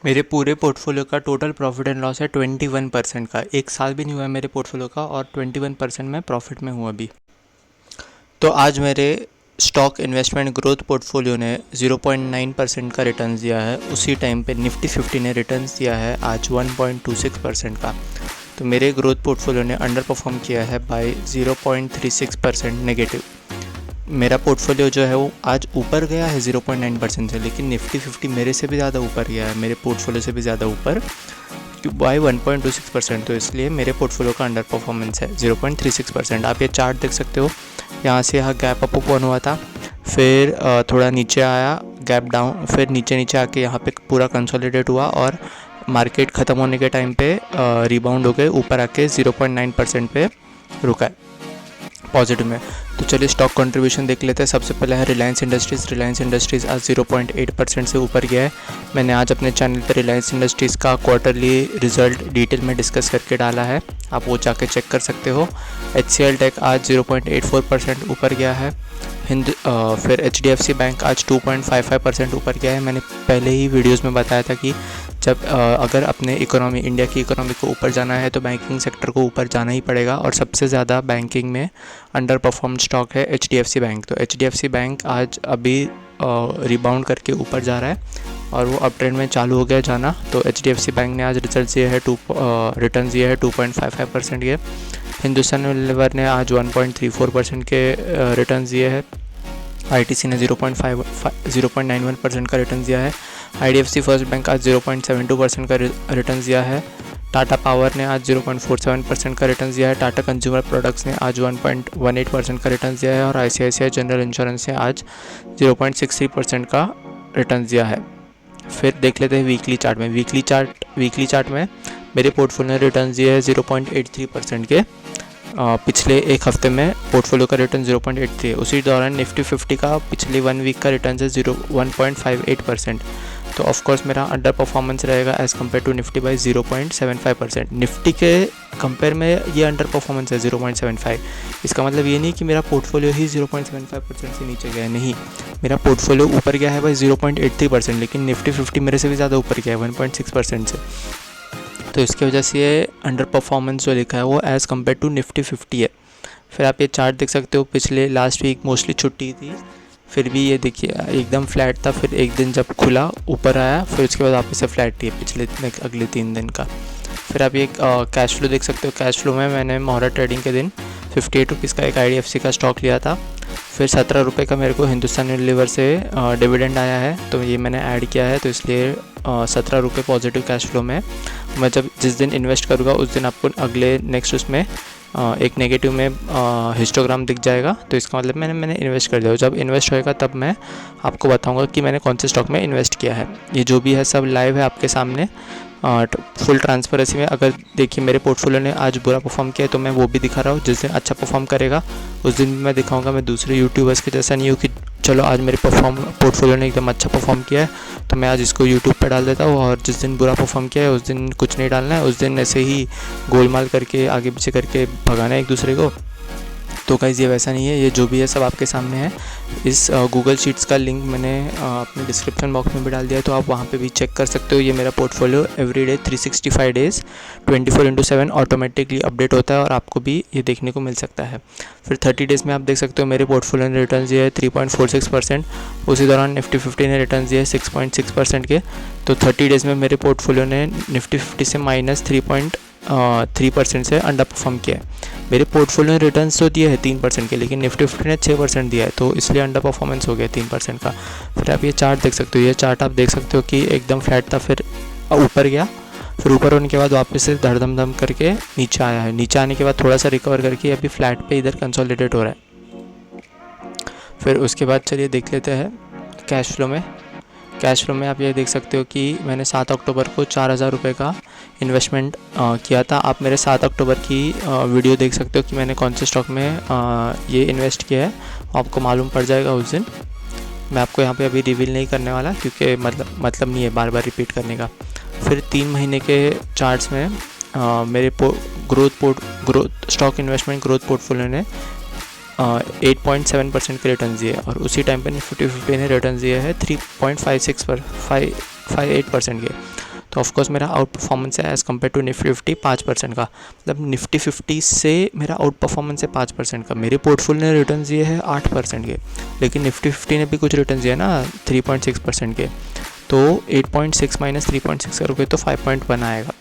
मेरे पूरे पोर्टफोलियो का टोटल प्रॉफिट एंड लॉस है 21% का। एक साल भी नहीं हुआ है मेरे पोर्टफोलियो का और 21% मैं प्रॉफिट में हूँ अभी। तो आज मेरे स्टॉक इन्वेस्टमेंट ग्रोथ पोर्टफोलियो ने 0.9% का रिटर्न दिया है। उसी टाइम पे निफ्टी 50 ने रिटर्न दिया है आज 1.26% का। तो मेरे ग्रोथ पोर्टफोलियो ने अंडर परफॉर्म किया है बाय 0.36% नेगेटिव। मेरा पोर्टफोलियो जो है वो आज ऊपर गया है 0.9% से, लेकिन निफ्टी 50 मेरे से भी ज़्यादा ऊपर गया है, मेरे पोर्टफोलियो से भी ज़्यादा ऊपर बाय 1.26%। तो इसलिए मेरे पोर्टफोलियो का अंडर परफॉर्मेंस है 0.36%। आप ये चार्ट देख सकते हो, यहाँ से यहाँ गैप अप ओपन हुआ था, फिर थोड़ा नीचे आया, गैप डाउन, फिर नीचे आके यहाँ पे पूरा कंसोलिडेट हुआ और मार्केट ख़त्म होने के टाइम पे रिबाउंड हो गए, ऊपर आके 0.9% पे रुका है पॉजिटिव में। तो चलिए स्टॉक कंट्रीब्यूशन देख लेते हैं। सबसे पहले है रिलायंस इंडस्ट्रीज़। रिलायंस इंडस्ट्रीज़ आज 0.8% से ऊपर गया है। मैंने आज अपने चैनल पर रिलायंस इंडस्ट्रीज़ का क्वार्टरली रिजल्ट डिटेल में डिस्कस करके डाला है, आप वो जाके चेक कर सकते हो। HCL टेक आज 0.84% ऊपर गया है। फिर HDFC बैंक आज 2.55% ऊपर गया है। मैंने पहले ही वीडियोस में बताया था कि जब अगर अपने इंडिया की इकोनॉमी को ऊपर जाना है तो बैंकिंग सेक्टर को ऊपर जाना ही पड़ेगा, और सबसे ज़्यादा बैंकिंग में अंडर परफॉर्म स्टॉक है HDFC बैंक। तो HDFC बैंक आज अभी रिबाउंड करके ऊपर जा रहा है और वो अप ट्रेंड में चालू हो गया जाना। तो HDFC बैंक ने आज रिटर्न दिए है 2.55% के। हिंदुस्तान यूनिलीवर ने आज 1.34% के रिटर्न दिए हैं। ITC ने 0.91% का रिटर्न दिया है। IDFC फर्स्ट बैंक आज 0.72% का रिटर्न दिया है। टाटा पावर ने आज 0.47% का रिटर्न दिया है। टाटा कंज्यूमर प्रोडक्ट्स ने आज 1.18% का रिटर्न दिया है और ICICI जनरल इंश्योरेंस ने आज 0.63% का रिटर्न दिया है। फिर देख लेते हैं वीकली चार्ट में। वीकली चार्ट में मेरे पोर्टफोलियो ने रिटर्न दिए है 0.83% के। पिछले एक हफ्ते में पोर्टफोलियो का रिटर्न 0.83 है। उसी दौरान निफ्टी 50 का पिछले 1 वीक का रिटर्न है 1.58%। तो ऑफकोर्स मेरा अंडर परफॉर्मेंस रहेगा as compare to Nifty by 0.75%। Nifty के कंपेयर में ये अंडर परफॉर्मेंस है 0.75। इसका मतलब ये नहीं कि मेरा पोर्टफोलियो ही 0.75% से नीचे गया है, नहीं, मेरा पोर्टफोलियो ऊपर गया है बाई 0.83%, लेकिन निफ्टी 50 मेरे से भी ज़्यादा ऊपर गया है 1.6% से। तो इसकी वजह से ये अंडर परफॉर्मेंस जो लिखा है वो एज़ कम्पेयर टू निफ्टी 50 है। फिर आप ये चार्ट देख सकते हो, पिछले लास्ट वीक मोस्टली छुट्टी थी, फिर भी ये देखिए एकदम फ्लैट था, फिर एक दिन जब खुला ऊपर आया, फिर उसके बाद वापस से फ्लैट थी पिछले अगले 3 दिन का। फिर आप ये कैश फ्लो देख सकते हो। कैश फ्लो में मैंने मोहरा ट्रेडिंग के दिन 58 रुपीज़ का एक IDFC का स्टॉक लिया था। फिर 17 रुपये का मेरे को हिंदुस्तान यूनिलीवर से डिविडेंड आया है, तो ये मैंने ऐड किया है, तो इसलिए 17 रुपये पॉजिटिव कैश फ्लो में। मैं जब जिस दिन इन्वेस्ट करूँगा उस दिन आपको अगले नेक्स्ट उसमें एक नेगेटिव में हिस्टोग्राम दिख जाएगा। तो इसका मतलब मैंने इन्वेस्ट कर दिया। जब इन्वेस्ट होएगा तब मैं आपको बताऊंगा कि मैंने कौन से स्टॉक में इन्वेस्ट किया है। ये जो भी है सब लाइव है आपके सामने, फुल ट्रांसपेरेंसी में। अगर देखिए मेरे पोर्टफोलियो ने आज बुरा परफॉर्म किया तो मैं वो भी दिखा रहा हूँ। जिस दिन अच्छा परफॉर्म करेगा उस दिन भी मैं दिखाऊंगा। मैं दूसरे यूट्यूबर्स के जैसा नहीं हूँ कि चलो आज मेरे पोर्टफोलियो ने एकदम अच्छा परफॉर्म किया है तो मैं आज इसको यूट्यूब पे डाल देता हूँ, और जिस दिन बुरा परफॉर्म किया है उस दिन कुछ नहीं डालना है, उस दिन ऐसे ही गोलमाल करके आगे पीछे करके भगाना है एक दूसरे को। तो गाइस ये वैसा नहीं है, ये जो भी है सब आपके सामने है। इस गूगल शीट्स का लिंक मैंने अपने डिस्क्रिप्शन बॉक्स में भी डाल दिया है, तो आप वहाँ पे भी चेक कर सकते हो। ये मेरा portfolio everyday 365 days 24/7 automatically update होता है और आपको भी ये देखने को मिल सकता है। फिर 30 डेज़ में आप देख सकते हो मेरे पोर्टफोलियो ने रिटर्न दिया है 3.46%। उसी दौरान निफ्टी 50 ने रिटर्न दिया है 6.6% के। तो 30 डेज़ में मेरे पोर्टफोलियो ने निफ्टी 50 से -3.3% से अंडर परफॉर्म किया है। मेरे पोर्टफोलियो ने रिटर्न्स तो दिए है 3% के, लेकिन निफ्टी 50 ने 6% दिया है, तो इसलिए अंडर परफॉर्मेंस हो गया 3% का। फिर आप ये चार्ट देख सकते हो। ये चार्ट आप देख सकते हो कि एकदम फ्लैट था, फिर ऊपर गया, फिर ऊपर होने के बाद वापस से धड़धम करके नीचे आया है। नीचे आने के बाद थोड़ा सा रिकवर करके अभी फ्लैट पे इधर कंसोलिडेट हो रहा है। फिर उसके बाद चलिए देख लेते हैं कैश फ्लो में आप ये देख सकते हो कि मैंने 7 अक्टूबर को 4,000 रुपये का इन्वेस्टमेंट किया था। आप मेरे 7 अक्टूबर की वीडियो देख सकते हो कि मैंने कौन से स्टॉक में ये इन्वेस्ट किया है, आपको मालूम पड़ जाएगा उस दिन। मैं आपको यहाँ पे अभी रिवील नहीं करने वाला क्योंकि मतलब नहीं है बार बार रिपीट करने का। फिर 3 महीने के चार्ट्स में मेरे स्टॉक इन्वेस्टमेंट ग्रोथ पोर्टफोलियो ने 8.7% के रिटर्न दिए, और उसी टाइम पे निफ्टी 50 ने रिटर्न दिए है 3.58% के। तो ऑफकोर्स मेरा आउट परफॉर्मेंस है एज़ कम्पेयर टू निफ्टी 50 5% का, मतलब निफ्टी 50 से मेरा आउट परफॉर्मेंस है 5% का। मेरे पोर्टफोलियो ने रिटर्न दिए हैं 8% के, लेकिन निफ्टी 50 ने भी कुछ रिटर्न दिया ना 3.6% के, तो 8.6 माइनस 3.6 करोगे तो 5.1 आएगा।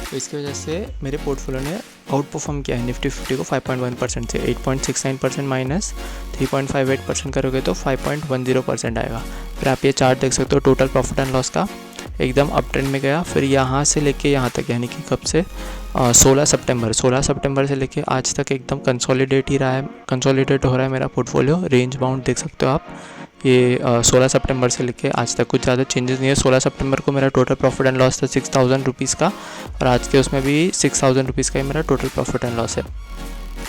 तो इसकी वजह से मेरे पोर्टफोलियो ने आउट परफॉर्म किया है निफ्टी 50 को 5.1% से। 8.69% माइनस 3.58% करोगे तो 5.10% आएगा। फिर आप ये चार्ट देख सकते हो टोटल प्रॉफिट एंड लॉस का, एकदम अप ट्रेंड में गया, फिर यहाँ से लेके यहाँ तक, यानी कि कब से 16 सितंबर से लेके आज तक एकदम कंसोलिडेट ही रहा है, कंसोलिडेट हो रहा है मेरा पोर्टफोलियो। रेंज बाउंड देख सकते हो आप, ये 16 सितंबर से लेके आज तक कुछ ज़्यादा चेंजेस नहीं है। 16 सितंबर को मेरा टोटल प्रॉफिट एंड लॉस था 6,000 रुपीज़ का, और आज के उसमें भी 6,000 रुपीज़ का ही मेरा टोटल प्रॉफिट एंड लॉस है।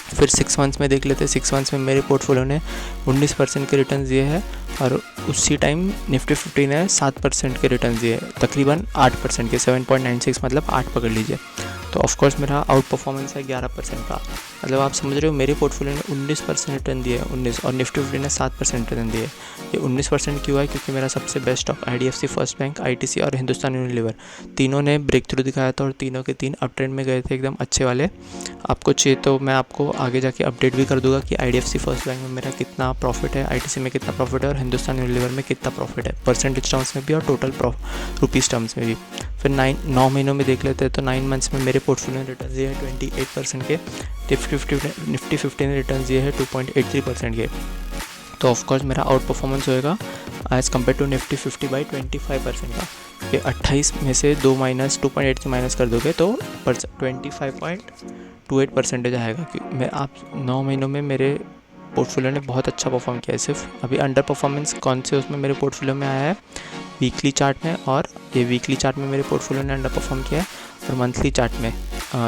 फिर 6 मंथ्स में देख लेते हैं। 6 मंथ्स में मेरे पोर्टफोलियो ने 19% के रिटर्न दिए हैं, और उसी टाइम निफ्टी 50 ने 7% के रिटर्न दिए, तकरीबन 8% के, 7.96 मतलब 8 पकड़ लीजिए। तो ऑफकोर्स मेरा आउट परफॉर्मेंस है 11% का, मतलब आप समझ रहे हो मेरे पोर्टफोलियो ने 19% रिटर्न दिया है, 19, और निफ्टी 50 ने 7% रिटर्न दिए। ये 19% क्यों है? क्योंकि मेरा सबसे best stock IDFC first bank, ITC और हिंदुस्तान यूनिलीवर, तीनों ने ब्रेक थ्रू दिखाया था, और तीनों के तीन अप ट्रेंड में गए थे एकदम अच्छे वाले। आपको चाहिए तो मैं आपको आगे जाके अपडेट भी कर दूंगा कि IDFC फर्स्ट बैंक में मेरा कितना प्रॉफिट है, ITC में कितना प्रॉफिट है, और हिंदुस्तान यूनिलीवर में कितना प्रॉफिट है, परसेंटेज टर्म्स में भी और टोटल रुपीज़ टर्म्स में भी। फिर 9 महीनों में देख लेते हैं तो 9 मंथ्स में मेरे पोर्टफोलियो ने रिटर्न दिए हैं 28% के, निफ्टी 50 ने रिटर्न दिए हैं 2.83% के। तो ऑफकोर्स मेरा आउट परफॉर्मेंस होएगा as compare to Nifty 50 by 25% का, कि 28 में से 2.8 से माइनस कर दोगे तो 25.28% आएगा। कि मैं आप 9 महीनों में मेरे पोर्टफोलियो ने बहुत अच्छा परफॉर्म किया है। सिर्फ अभी अंडर परफॉर्मेंस कौन से उसमें मेरे पोर्टफोलियो में आया है, वीकली चार्ट में, और ये वीकली चार्ट में मेरे पोर्टफोलियो ने अंडर परफॉर्म किया है, और मंथली चार्ट में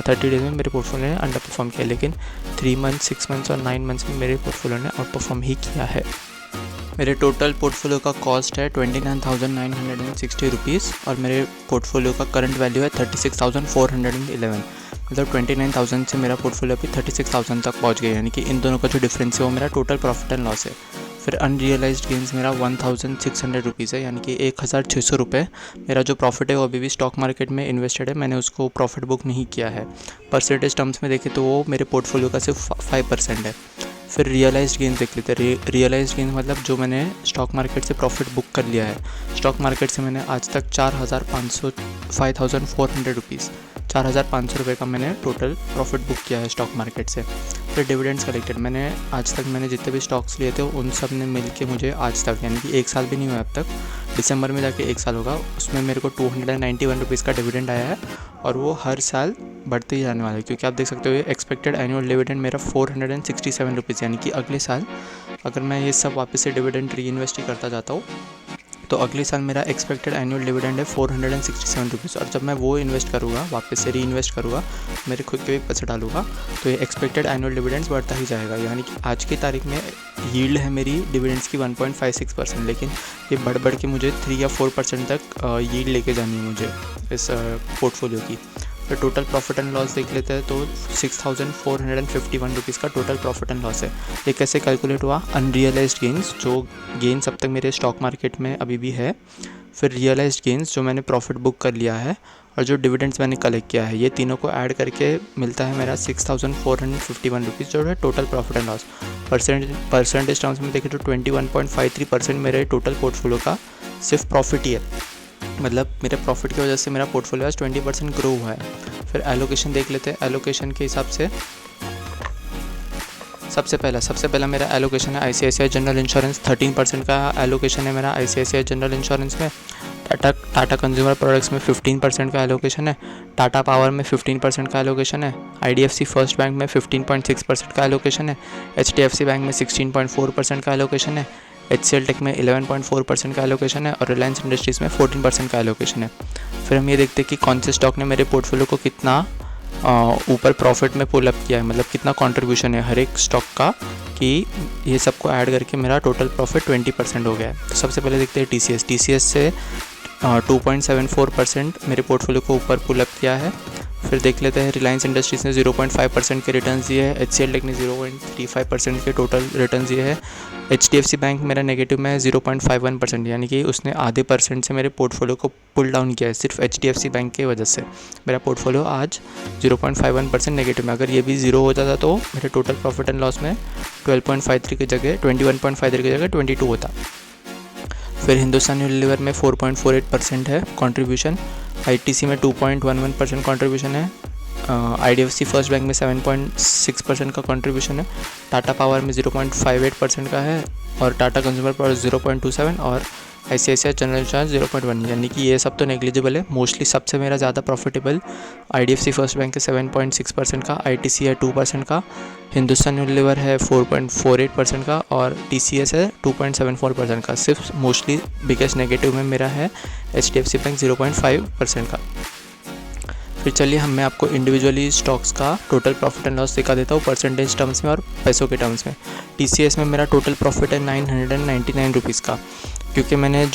30 डेज़ में मेरे पोर्टफोलियो ने अंडर परफॉर्म किया है। लेकिन 3 मंथ्स, 6 मंथ्स और 9 मंथ्स में मेरे पोर्टफोलियो ने आउट परफॉर्म ही किया है। मेरे टोटल पोर्टफोलियो का कॉस्ट है 29,960 रुपीज़, और मेरे पोर्टफोलियो का करंट वैल्यू है 36,411, मतलब 29,000 से मेरा पोर्टफोलियो अभी 36,000 तक पहुंच गया, यानी कि इन दोनों का जो डिफरेंस है वो मेरा टोटल प्रॉफिट एंड लॉस है। फिर अनरियलाइज्ड गेंस मेरा 1,600 रुपीज़ है, यानी कि 1,600 रुपये मेरा जो प्रॉफिट है वो अभी भी स्टॉक मार्केट में इन्वेस्टेड है, मैंने उसको प्रॉफिट बुक नहीं किया है। परसेंटेज टर्म्स में देखें तो वो मेरे पोर्टफोलियो का सिर्फ 5% है। फिर रियलाइज्ड गेंस देख लेते हैं। रियलाइज्ड गेंस मतलब जो मैंने स्टॉक मार्केट से प्रॉफिट बुक कर लिया है। स्टॉक मार्केट से मैंने आज तक 5,400 रुपीज़, 4,500 रुपये का मैंने टोटल प्रॉफिट बुक किया है स्टॉक मार्केट से। फिर डिविडेंड्स कलेक्टेड, मैंने आज तक मैंने जितने भी स्टॉक्स लिए थे उन सब ने मिल के मुझे आज तक, यानी कि 1 साल भी नहीं हुआ अब तक, दिसंबर में जाके 1 साल होगा, उसमें मेरे को 291 रुपीज़ का डिविडेंड आया है, और वो हर साल बढ़ते ही जाने वाला है। क्योंकि आप देख सकते हो ये एक्सपेक्टेड एनुअल डिविडेंड मेरा 467 रुपीज़, यानी कि अगले साल अगर मैं ये सब वापस से डिविडेंड री इन्वेस्ट ही करता जाता हूँ तो अगले साल मेरा एक्सपेक्टेड एनुअल डिविडेंड है 467 रुपीज़। और जब मैं वो इन्वेस्ट करूँगा, वापस से री इन्वेस्ट करूँगा, मेरे खुद के भी पैसे डालूंगा, तो ये एक्सपेक्टेड एनुअल डिविडेंड्स बढ़ता ही जाएगा। यानी कि आज की तारीख में यील्ड है मेरी डिविडेंड्स की 1.56%, लेकिन ये बढ़ के मुझे 3 या 4% तक यील्ड लेके जानी है मुझे इस पोर्टफोलियो की। फिर टोटल प्रॉफिट एंड लॉस देख लेते हैं तो 6,451 रुपीज़ का टोटल प्रॉफिट एंड लॉस है। ये कैसे कैलकुलेट हुआ? अनरियलाइज्ड गेंस, जो गेंस अब तक मेरे स्टॉक मार्केट में अभी भी है, फिर रियलाइज्ड गेंस जो मैंने प्रॉफिट बुक कर लिया है, और जो डिविडेंड्स मैंने कलेक्ट किया है, ये तीनों को ऐड करके मिलता है मेरा 6,451 रुपीज़, जो है total profit and loss. Percentage terms में देखें तो 21.53% मेरे टोटल पोर्टफोलियो का सिर्फ प्रॉफिट ही है, मतलब मेरे प्रॉफिट की वजह से मेरा पोर्टफोलियो आज 20% ग्रो हुआ है। फिर एलोकेशन देख लेते हैं। एलोकेशन के हिसाब से सबसे पहला मेरा एलोकेशन है ICICI जनरल इंश्योरेंस, 13% का एलोकेशन है मेरा ICICI जनरल इंश्योरेंस में। टाटा कंज्यूमर प्रोडक्ट्स में 15% का एलोकेशन है। टाटा पावर में 15% का एलोकेशन है। IDFC फर्स्ट बैंक में 15.6% का एलोकेशन है। HDFC बैंक में 16.4% का एलोकेशन है। HCL टेक में 11.4% का एलोकेशन है, और रिलायंस इंडस्ट्रीज़ में 14% का एलोकेशन है। फिर हम ये देखते हैं कि कौन से स्टॉक ने मेरे पोर्टफोलियो को कितना ऊपर प्रॉफिट में पुल अप किया है, मतलब कितना कंट्रीब्यूशन है हर एक स्टॉक का, कि ये सबको ऐड करके मेरा टोटल प्रॉफिट 20% हो गया है। तो सबसे पहले देखते हैं TCS से 2.74% मेरे पोर्टफोलियो को ऊपर पुल अप किया है। फिर देख लेते हैं रिलायंस इंडस्ट्रीज़ ने 0.5% के रिटर्न दिए है, HCL टेक ने 0.35% के टोटल रिटर्न दिए है, HDFC बैंक मेरा नेगेटिव में है 0.51%, यानी कि उसने आधे % से मेरे पोर्टफोलियो को पुल डाउन किया है सिर्फ HDFC बैंक की वजह से। मेरा पोर्टफोलियो आज 0.51% नेगेटिव में, अगर ये भी ज़ीरो हो जाता तो मेरे टोटल प्रॉफिट एंड लॉस में 12.53 की जगह 21.53 की जगह 22 होता। फिर हिंदुस्तान यूनिलीवर में 4.48% है कंट्रीब्यूशन, ITC में 2.11% कंट्रीब्यूशन है, IDFC फर्स्ट बैंक में 7.6% का कंट्रीब्यूशन है, टाटा पावर में 0.58% का है और टाटा कंज्यूमर पावर 0.27 और ICICI जनरल इंश्योरेंस 0.1, यानी कि ये सब तो नेग्लिजिबल है। मोस्टली सबसे मेरा ज़्यादा प्रॉफिटेबल IDFC फर्स्ट बैंक है 7.6% का, ITC है 2% का, हिंदुस्तान यूनिलीवर है 4.48% का और TCS है 2.74% का। सिर्फ मोस्टली बिगेस्ट नेगेटिव में मेरा है HDFC बैंक 0.5% का। फिर चलिए मैं आपको इंडिविजुअली स्टॉक्स का टोटल प्रॉफिट एंड लॉस दिखा देता हूँ परसेंटेज टर्म्स में और पैसों के टर्म्स में। TCS में मेरा टोटल प्रॉफिट है 999 रुपीज़ का, क्योंकि मैंने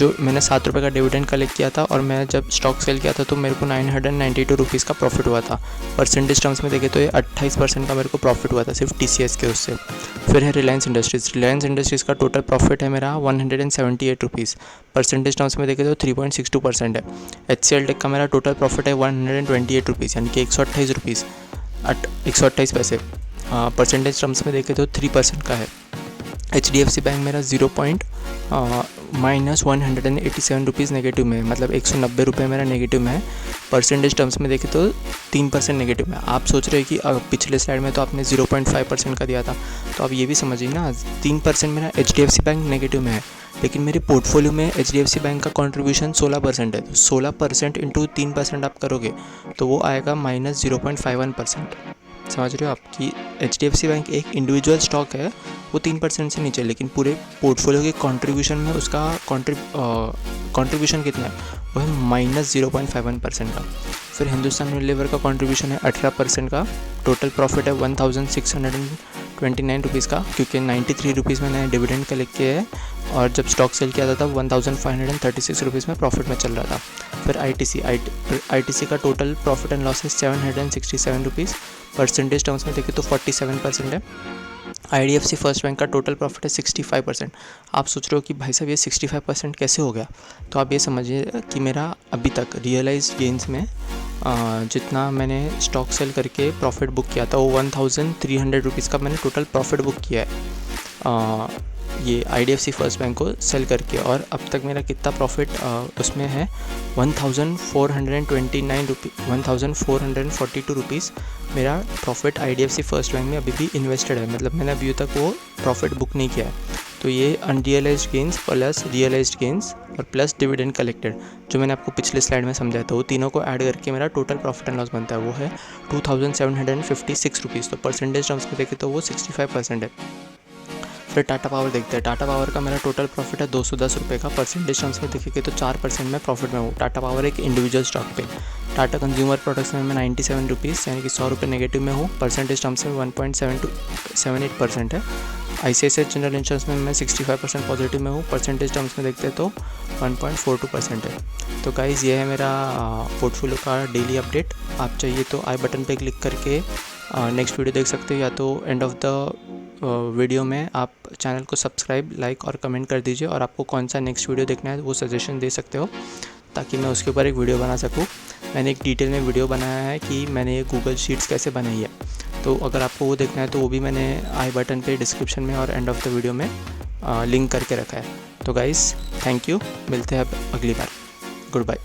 7 रुपये का डिविडेंड कलेक्ट किया था और मैं जब स्टॉक सेल किया था तो मेरे को 992 रुपीज़ का प्रॉफिट हुआ था। परसेंटेज टर्म्स में देखें तो ये 28% का मेरे को प्रॉफिट हुआ था सिर्फ TCS के उससे। फिर है रिलायंस इंडस्ट्रीज़ का टोटल प्रॉफिट है मेरा 178 रुपीज़, परसेंटेज टर्म्स में देखें तो 3.62% है। HCL टेक का मेरा टोटल प्रॉफिट है 128 रुपीज़, यानी कि 128 रुपीज़ 128 पैसे, परसेंटेज टर्म्स में देखें तो 3% का है। HDFC बैंक मेरा -187 रुपीज़ नेगेटिव में है, मतलब 190 रुपये मेरा नेगेटिव में है। परसेंटेज टर्म्स में देखें तो 3% नेगेटिव में। आप सोच रहे हैं कि पिछले स्लाइड में तो आपने 0.5% का दिया था, तो आप ये भी समझिए ना 3% मेरा HDFC बैंक नेगेटिव में है, लेकिन मेरे पोर्टफोलियो में HDFC बैंक का कंट्रीब्यूशन 16% है। तो 16% इंटू 3% आप करोगे तो वो आएगा -0.51%। समझ रहे हो आपकी HDFC बैंक एक इंडिविजुअल स्टॉक है, वो 3% से नीचे, लेकिन पूरे पोर्टफोलियो के कंट्रीब्यूशन में उसका कंट्रीब्यूशन कितना है, वो है -0.51% का। फिर हिंदुस्तान यूनिलीवर का कंट्रीब्यूशन है 18% का, टोटल प्रॉफिट है 1629 रुपीज़ का, क्योंकि 93 रुपीज़ मैंने डिविडेंड कलेक्ट किया है और जब स्टॉक सेल किया था तब 1536 रुपीज़ में प्रॉफिट में चल रहा था। फिर ITC का टोटल प्रॉफिट एंड लॉस है 767 रुपीज़, परसेंटेज टर्म्स में देखें तो 47% है। IDFC फर्स्ट बैंक का टोटल प्रॉफिट है 65%। आप सोच रहे हो कि भाई साहब ये 65% कैसे हो गया, तो आप ये समझिए कि मेरा अभी तक रियलाइज्ड गेंस में जितना मैंने स्टॉक सेल करके प्रॉफिट बुक किया था वो 1300 रुपीज़ का मैंने टोटल प्रॉफिट बुक किया है ये IDFC फर्स्ट बैंक को सेल करके, और अब तक मेरा कितना प्रॉफिट उसमें है 1442 रुपीज़ मेरा प्रॉफिट IDFC फर्स्ट बैंक में अभी भी इन्वेस्टेड है, मतलब मैंने अभी तक वो प्रॉफिट बुक नहीं किया है। तो ये unrealised gains plus realised gains और प्लस डिविडेंड कलेक्टेड जो मैंने आपको पिछले स्लाइड में समझाया था, वो तीनों को ऐड करके मेरा टोटल प्रॉफिट एंड लॉस बनता है, वो है 2756 रुपीज़। तो परसेंटेज टर्म्स में देखें तो वो 65% है। फिर टाटा पावर देखते हैं। टाटा पावर का मेरा टोटल प्रॉफिट है 210 रुपये का, परसेंटेज टर्म्स में देखेंगे तो 4% में प्रॉफिट में हूँ। टाटा पावर एक इंडिविजुअल स्टॉक पे। टाटा कंज्यूमर प्रोडक्ट्स में मैं 97 रुपीज़ यानी कि 100 रुपये नेगेटिव में हूँ, परसेंटेज टर्म्स में 1.78% है। ICICI जनरल इंश्योरेंस में मैं 65% पॉजिटिव में हूँ, परसेंटेज टर्म्स में देखते हैं तो 1.42% है। तो गाइज़ ये है मेरा पोर्टफोलियो का डेली अपडेट। आप चाहिए तो आई बटन पे क्लिक करके नेक्स्ट वीडियो देख सकते हो, या तो एंड ऑफ द वीडियो में आप चैनल को सब्सक्राइब, लाइक और कमेंट कर दीजिए, और आपको कौन सा नेक्स्ट वीडियो देखना है वो सजेशन दे सकते हो ताकि मैं उसके ऊपर एक वीडियो बना सकूँ। मैंने एक डिटेल में वीडियो बनाया है कि मैंने ये गूगल शीट्स कैसे बनाई है, तो अगर आपको वो देखना है तो वो भी मैंने आई बटन पे डिस्क्रिप्शन में और एंड ऑफ द वीडियो में लिंक करके रखा है। तो गाइज़ थैंक यू, मिलते हैं अब अगली बार। Good bye.